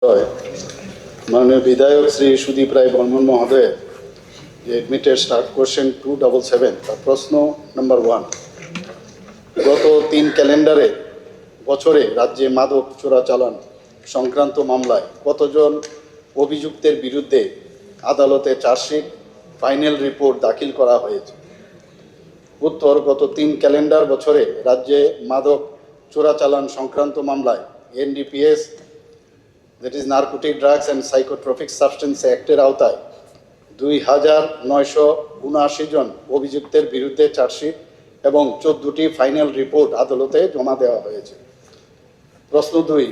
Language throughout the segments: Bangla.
माननीय विधायक श्री सुदीप राय बर्मन महोदय एडमिटेड स्टार्ट क्वेश्चन 277 তার প্রশ্ন নাম্বার 1 গত 3 ক্যালেন্ডারে বছরে রাজ্যে মাদক চোরাচালান সংক্রান্ত মামলায় কতজন অভিযুক্তের বিরুদ্ধে আদালতে চার্জশিট ফাইনাল রিপোর্ট দাখিল করা হয়েছে। উত্তর, গত 3 ক্যালেন্ডার বছরে রাজ্যে মাদক চোরাচালান সংক্রান্ত মামলায় NDPS that is Narcotic Drugs and Psychotropic Substance Acted আওতায় 2979 জন অভিযুক্তের বিরুদ্ধে চার্জশিট এবং 14টি ফাইনাল রিপোর্ট আদালতে জমা দেওয়া হয়েছে। প্রশ্ন 2,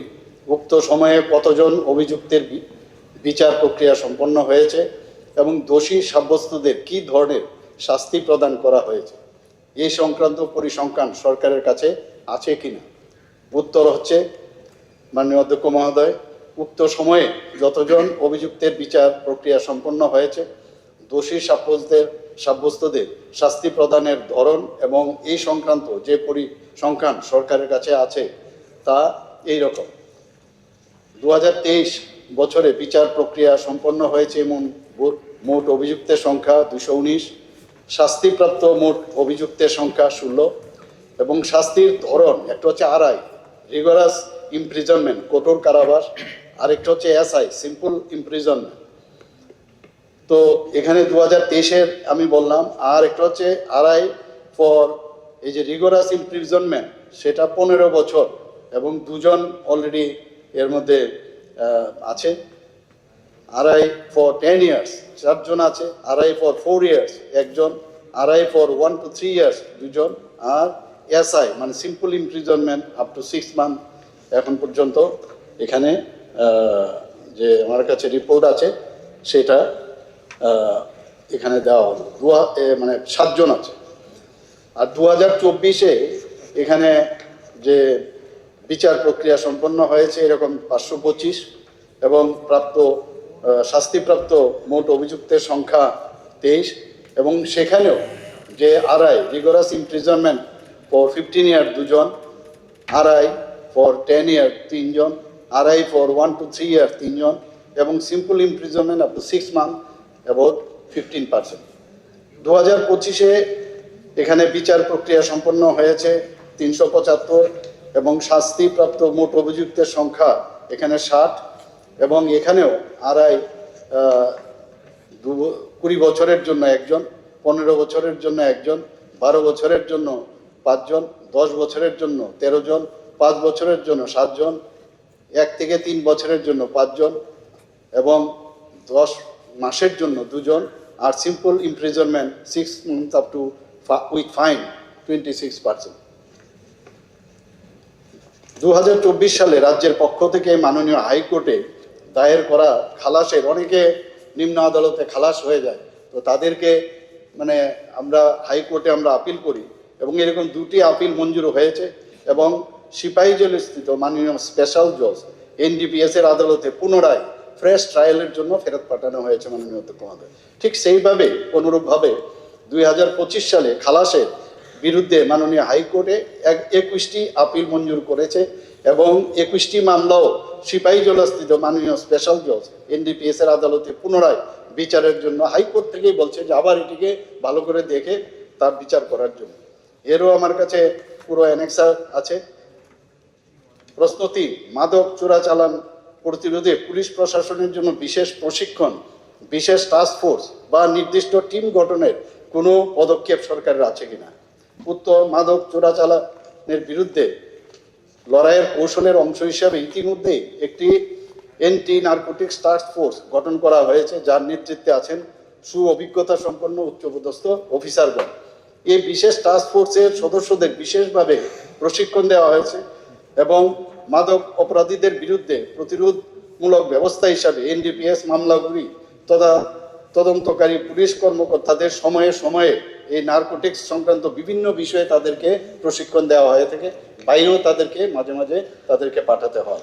উক্ত সময়ে কতজন অভিযুক্তের বিচার প্রক্রিয়া সম্পন্ন হয়েছে এবং দোষী সাব্যস্তদের কী ধরনের শাস্তি প্রদান করা হয়েছে, এই সংক্রান্ত পরিসংখ্যান সরকারের কাছে আছে কিনা। উত্তর হচ্ছে, মাননীয় অধ্যক্ষ মহোদয়, উক্ত সময়ে যতজন অভিযুক্তের বিচার প্রক্রিয়া সম্পন্ন হয়েছে, দোষী সাব্যস্তদের শাস্তি প্রদানের ধরন এবং এই সংক্রান্ত যে পরিসংখ্যান সরকারের কাছে আছে তা এই রকম। 2023 বছরে বিচার প্রক্রিয়া সম্পন্ন হয়েছে এমন মোট অভিযুক্তের সংখ্যা 219, শাস্তিপ্রাপ্ত মোট অভিযুক্তের সংখ্যা 16 এবং শাস্তির ধরন একটা হচ্ছে আরআই রিগরাস ইমপ্রিজনমেন্ট কঠোর কারাবাস, আরেকটা হচ্ছে এসআই সিম্পল ইমপ্রিজনমেন্ট। তো এখানে 2023-এর আমি বললাম, আর একটা হচ্ছে আরআই ফর এই যে রিগরাস ইমপ্রিজনমেন্ট সেটা 15 বছর এবং 2 জন অলরেডি এর মধ্যে আছে। আরআই ফর 10 ইয়ার্স 4 জন আছে, আরআই ফর 4 ইয়ার্স 1 জন, আরআই ফর 1 to 3 ইয়ার্স 2 জন, আর এসআই মানে simple imprisonment up to 6 month এখন পর্যন্ত এখানে যে আমার কাছে রিপোর্ট আছে সেটা এখানে দেওয়া হলো মানে 7 জন আছে। আর 2024-এ এখানে যে বিচার প্রক্রিয়া সম্পন্ন হয়েছে এরকম 525 এবং শাস্তিপ্রাপ্ত মোট অভিযুক্তের সংখ্যা 23 এবং সেখানেও যে RI rigorous imprisonment for 15 year 2 জন, আরআই ফর 10 ইয়ার 3 জন, আরআই ফর 1 to 3 ইয়ার 3 জন এবং simple imprisonment up to 6 month about 15%। 2025-এ এখানে বিচার প্রক্রিয়া সম্পন্ন হয়েছে 375 এবং শাস্তিপ্রাপ্ত মোট অভিযুক্তের সংখ্যা এখানে 60 এবং এখানেও আরআই 20 বছরের জন্য 1 জন, 15 বছরের জন্য 1 জন, 12 বছরের জন্য 5 জন, 10 বছরের জন্য 13 জন, 5 বছরের জন্য 7 জন, 1 থেকে 3 বছরের জন্য 5 জন এবং 10 মাসের জন্য 2 জন, আর simple imprisonment 6 months up to with fine 26%। 2024 সালে রাজ্যের পক্ষ থেকে মাননীয় হাইকোর্টে দায়ের করা খালাসের অনেকে নিম্ন আদালতে খালাস হয়ে যায়, তো তাদেরকে মানে আমরা হাইকোর্টে আমরা আপিল করি এবং এরকম 2টি আপিল মঞ্জুর হয়েছে এবং সিপাহীজল স্থিত মাননীয় স্পেশাল জজ এনডিপিএস-এর আদালতে পুনরায় ফ্রেশ ট্রায়ালের জন্য ফেরত পাঠানো হয়েছে মাননীয় অধ্যক্ষ মহোদয়। ঠিক সেইভাবে অনুরূপভাবে 2025 সালে খালাসের বিরুদ্ধে মাননীয় হাইকোর্টে 21টি আপিল মঞ্জুর করেছে এবং 21টি মামলাও সিপাহীজলস্থিত মাননীয় স্পেশাল জজ এনডিপিএস-এর আদালতে পুনরায় বিচারের জন্য হাইকোর্ট থেকেই বলছে যে আবার এটিকে ভালো করে দেখে তার বিচার করার জন্য। এরও আমার কাছে পুরো অ্যানেক্সার আছে। প্রশ্ন 3, মাদক চোরাচালান প্রতিরোধে পুলিশ প্রশাসনের জন্য বিশেষ প্রশিক্ষণ, বিশেষ টাস্ক ফোর্স বা নির্দিষ্ট টিম গঠনের কোনো পদক্ষেপ সরকারের আছে কিনা। উত্তর, মাদক চোরাচালানের বিরুদ্ধে লড়াইয়ের কৌশলের অংশ হিসাবে ইতিমধ্যেই একটি এন্টি নার্কোটিক্স টাস্ক ফোর্স গঠন করা হয়েছে, যার নেতৃত্বে আছেন সুঅভিজ্ঞতা সম্পন্ন উচ্চপদস্থ অফিসারগণ। এই বিশেষ টাস্ক ফোর্সের সদস্যদের বিশেষভাবে প্রশিক্ষণ দেওয়া হয়েছে এবং মাদক অপরাধীদের বিরুদ্ধে প্রতিরোধমূলক ব্যবস্থা হিসাবে এনডিপিএস মামলাগুলি তদন্তকারী পুলিশ কর্মকর্তাদের সময়ে সময়ে এই নার্কোটিক্স সংক্রান্ত বিভিন্ন বিষয়ে তাদেরকে প্রশিক্ষণ দেওয়া হয়ে থাকে, বাইরেও তাদেরকে মাঝে মাঝে তাদেরকে পাঠাতে হয়।